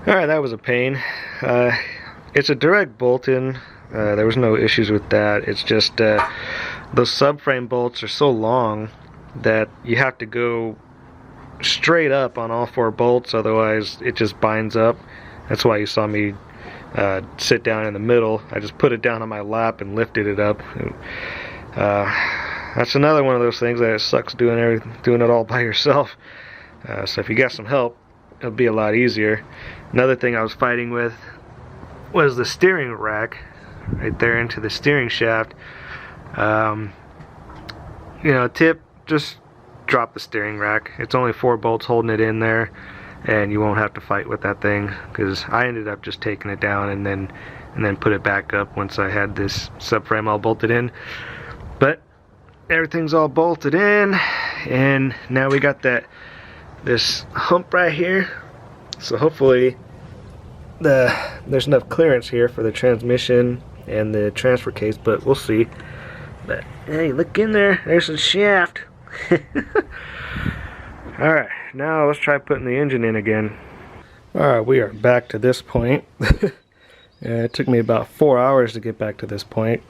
Alright, that was a pain. It's a direct bolt-in. There was no issues with that. It's just those subframe bolts are so long that you have to go straight up on all 4 bolts, otherwise it just binds up. That's why you saw me sit down in the middle. I just put it down on my lap and lifted it up. That's another one of those things that it sucks doing it all by yourself. So if you got some help, it'll be a lot easier. Another thing I was fighting with was the steering rack right there into the steering shaft. You know, tip, just drop the steering rack. It's only 4 bolts holding it in there, and you won't have to fight with that thing, because I ended up just taking it down and then put it back up once I had this subframe all bolted in. But everything's all bolted in, and now we got this hump right here. So hopefully there's enough clearance here for the transmission and the transfer case, but we'll see. But hey, look in there, there's the shaft. Alright, now let's try putting the engine in again. Alright, we are back to this point. It took me about 4 hours to get back to this point,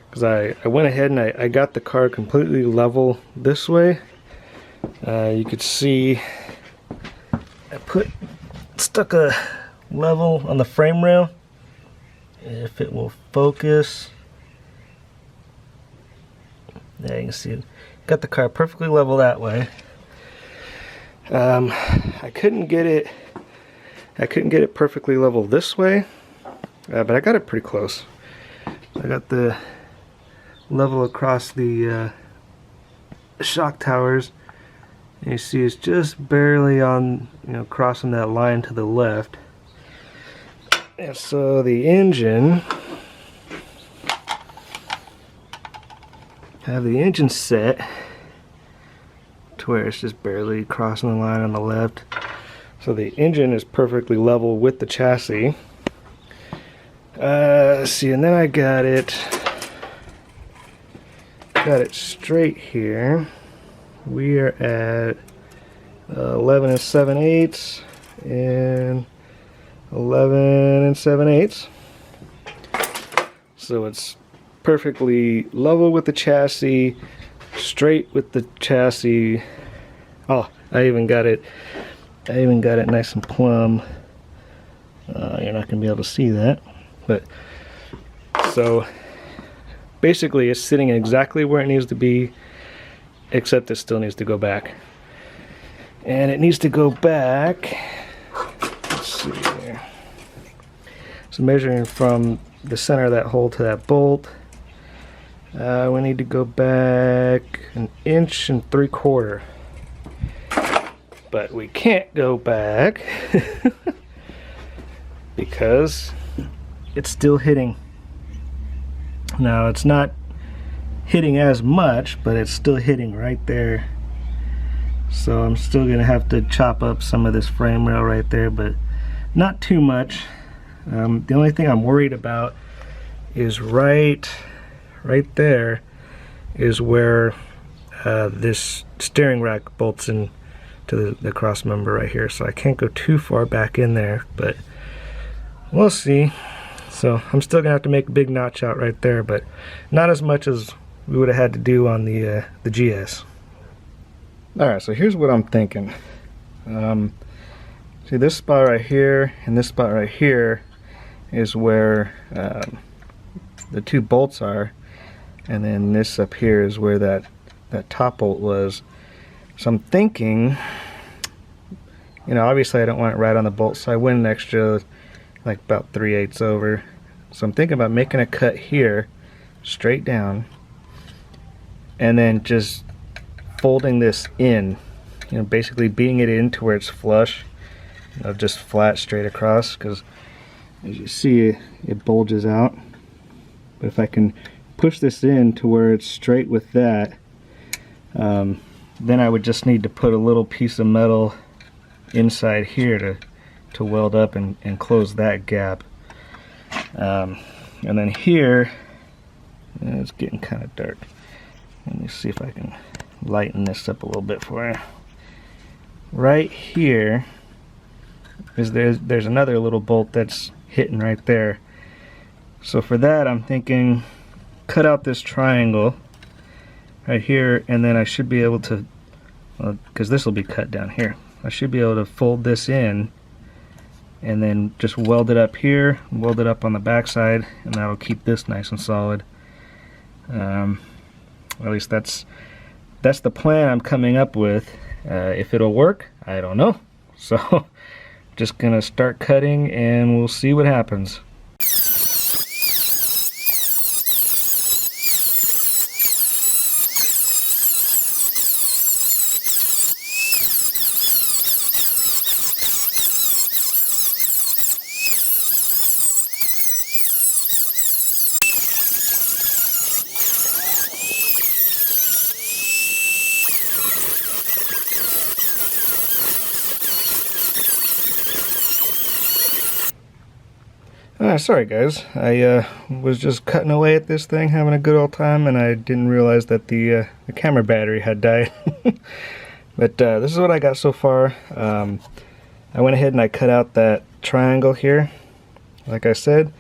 because I went ahead and I got the car completely level this way. You could see I stuck a level on the frame rail. If it will focus, there you can see it. Got the car perfectly level that way. I couldn't get it perfectly level this way, but I got it pretty close. I got the level across the shock towers. And you see it's just barely on, crossing that line to the left. And so the engine, have the engine set to where it's just barely crossing the line on the left. So the engine is perfectly level with the chassis. See, and then I got it straight here. We are at 11 7/8 and 11 7/8. So it's perfectly level with the chassis, straight with the chassis. Oh, I even got it nice and plumb. You're not gonna be able to see that, but so basically it's sitting exactly where it needs to be, except it still needs to go back. And it needs to go back, let's see here. So measuring from the center of that hole to that bolt, we need to go back 1.75 inches. But we can't go back because it's still hitting. Now it's not hitting as much, but it's still hitting right there. So I'm still gonna have to chop up some of this frame rail right there, but not too much. The only thing I'm worried about is right there is where this steering rack bolts in to the cross member right here. So I can't go too far back in there, but we'll see. So I'm still gonna have to make a big notch out right there, but not as much as we would have had to do on the GS. Alright, so here's what I'm thinking. See this spot right here and this spot right here is where the two bolts are, and then this up here is where that top bolt was. So I'm thinking, you know, obviously I don't want it right on the bolt, so I went an extra like about 3/8 over. So I'm thinking about making a cut here straight down and then just folding this in, you know, basically beating it in to where it's flush, you know, just flat straight across, because as you see it bulges out. But if I can push this in to where it's straight with that, then I would just need to put a little piece of metal inside here to weld up and close that gap. And then here, it's getting kind of dark. Let me see if I can lighten this up a little bit for you. Right here is there's another little bolt that's hitting right there. So for that I'm thinking cut out this triangle right here, and then I should be able to, because this will be cut down here, I should be able to fold this in and then just weld it up here, weld it up on the back side, and that'll keep this nice and solid. At least that's the plan I'm coming up with. If it'll work, I don't know. So just gonna start cutting and we'll see what happens. Sorry guys, I was just cutting away at this thing, having a good old time, and I didn't realize that the camera battery had died. But this is what I got so far. I went ahead and I cut out that triangle here, like I said,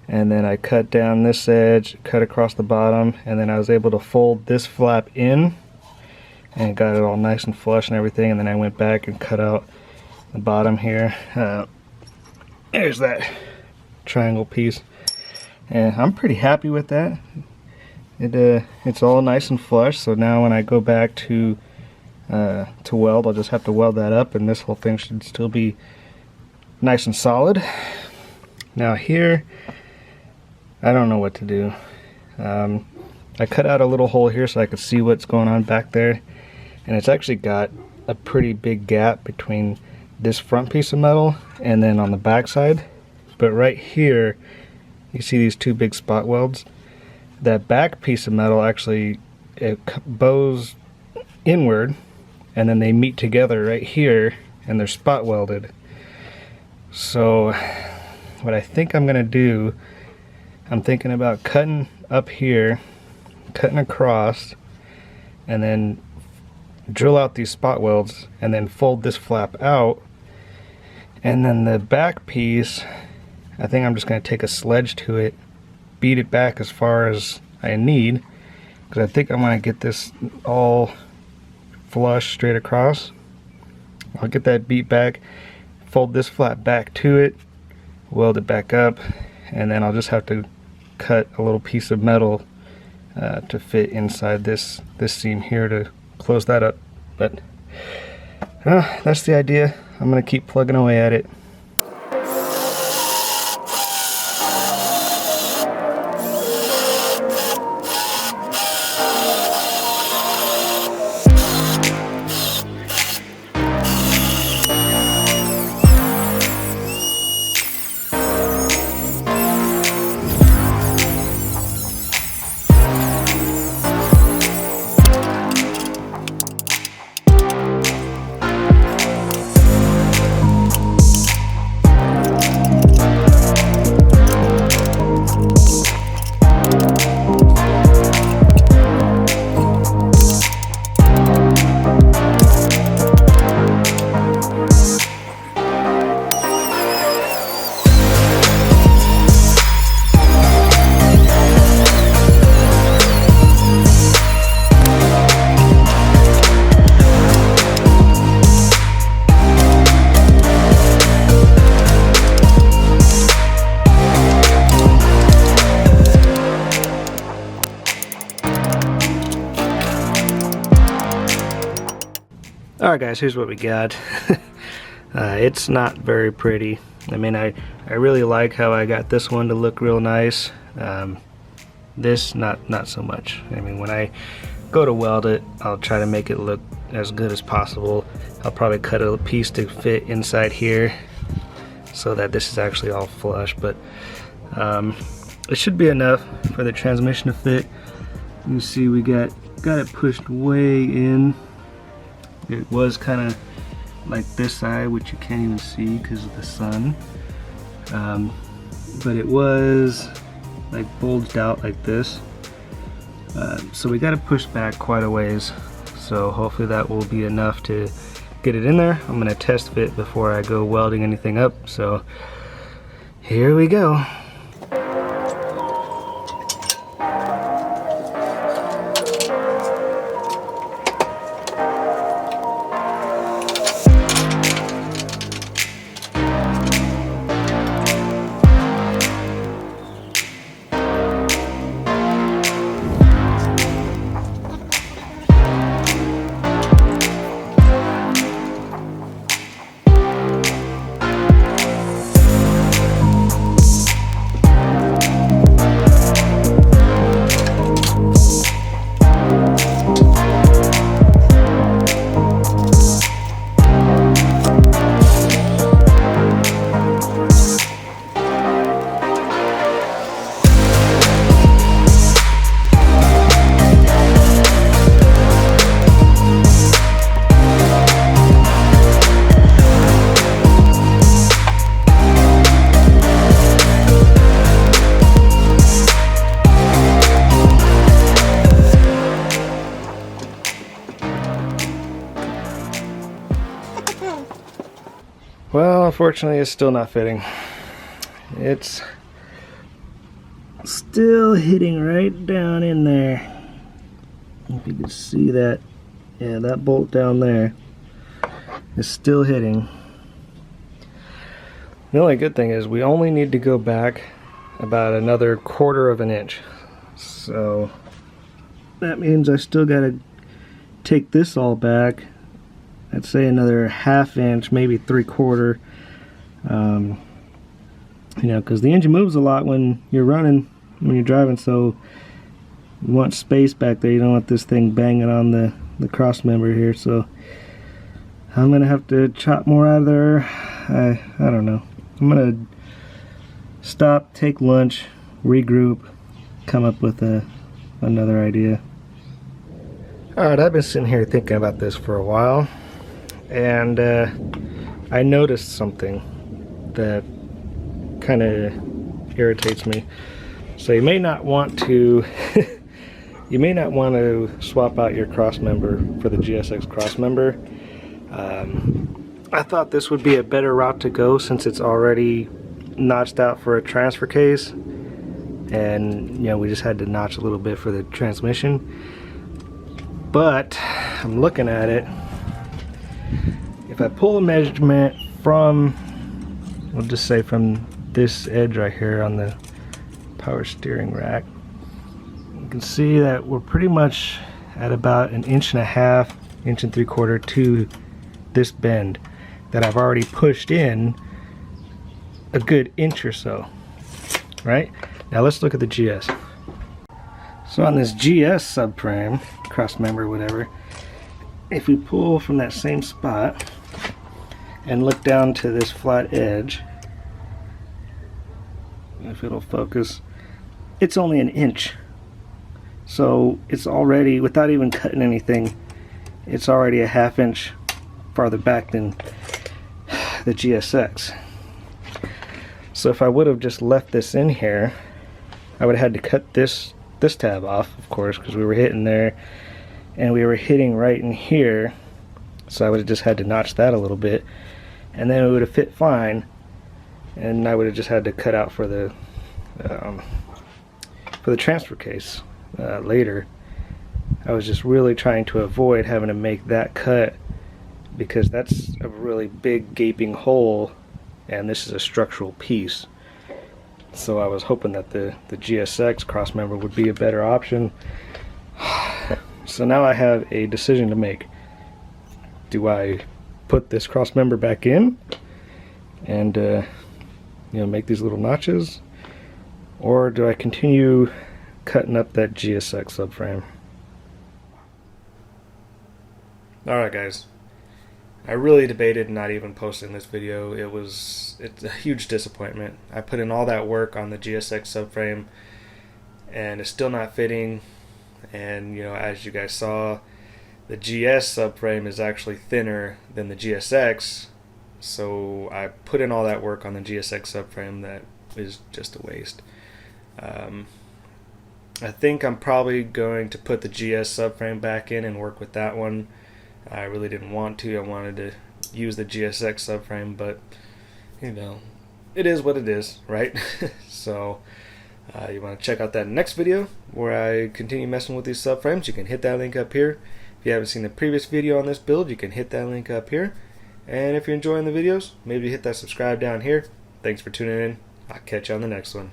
and then I cut down this edge, cut across the bottom, and then I was able to fold this flap in and got it all nice and flush and everything, and then I went back and cut out the bottom here. There's that triangle piece, and I'm pretty happy with that. It's all nice and flush, so now when I go back to weld, I'll just have to weld that up, and this whole thing should still be nice and solid. Now here, I don't know what to do. I cut out a little hole here so I could see what's going on back there, and it's actually got a pretty big gap between this front piece of metal and then on the back side. But right here, you see these two big spot welds. That back piece of metal actually, it bows inward, and then they meet together right here, and they're spot welded. So what I think I'm gonna do, I'm thinking about cutting up here, cutting across, and then drill out these spot welds, and then fold this flap out, and then the back piece, I think I'm just going to take a sledge to it, beat it back as far as I need, because I think I want to get this all flush straight across. I'll get that beat back, fold this flap back to it, weld it back up, and then I'll just have to cut a little piece of metal to fit inside this seam here to close that up. But that's the idea. I'm gonna keep plugging away at it. Alright guys, here's what we got. It's not very pretty. I mean, I really like how I got this one to look real nice. This, not so much. I mean, when I go to weld it, I'll try to make it look as good as possible. I'll probably cut a piece to fit inside here so that this is actually all flush, but it should be enough for the transmission to fit. You see we got it pushed way in. It was kind of like this side, which you can't even see because of the sun, but it was like bulged out like this, so we got to push back quite a ways, so hopefully that will be enough to get it in there. I'm going to test fit before I go welding anything up, so here we go. Well, unfortunately, it's still not fitting. It's still hitting right down in there. If you can see that, yeah, that bolt down there is still hitting. The only good thing is we only need to go back about another 1/4 of an inch. So that means I still gotta take this all back. I'd say another 1/2 inch, maybe 3/4. You know, because the engine moves a lot when you're running, when you're driving, so you want space back there. You don't want this thing banging on the cross member here. So I'm gonna have to chop more out of there. I don't know. I'm gonna stop, take lunch, regroup, come up with another idea. Alright, I've been sitting here thinking about this for a while, and I noticed something that kind of irritates me. So you may not want to you may not want to swap out your cross member for the GSX cross member. I thought this would be a better route to go since it's already notched out for a transfer case, and you know, we just had to notch a little bit for the transmission. But I'm looking at it. If I pull a measurement from, we'll just say from this edge right here on the power steering rack, can see that we're pretty much at about 1.5 inches, 1.75 inches to this bend that I've already pushed in a good inch or so. Right? Now let's look at the GS. So on this GS subframe, cross member, whatever, if we pull from that same spot and look down to this flat edge, if it'll focus, it's only 1 inch. So it's already, without even cutting anything, it's already a 1/2 inch farther back than the GSX. So if I would have just left this in here, I would have had to cut this tab off, of course, because we were hitting there and we were hitting right in here. So I would have just had to notch that a little bit, and then it would have fit fine, and I would have just had to cut out for the transfer case later. I was just really trying to avoid having to make that cut, because that's a really big gaping hole and this is a structural piece. So I was hoping that the GSX cross member would be a better option. So now I have a decision to make. Do I put this cross member back in and make these little notches, or do I continue cutting up that GSX subframe? Alright guys, I really debated not even posting this video. It's a huge disappointment. I put in all that work on the GSX subframe and it's still not fitting, and as you guys saw, the GS subframe is actually thinner than the GSX, so I put in all that work on the GSX subframe that is just a waste. I think I'm probably going to put the GS subframe back in and work with that one. I really didn't want to. I wanted to use the GSX subframe, but it is what it is, right? So you want to check out that next video where I continue messing with these subframes. You can hit that link up here. If you haven't seen the previous video on this build, you can hit that link up here. And if you're enjoying the videos, maybe hit that subscribe down here. Thanks for tuning in. I'll catch you on the next one.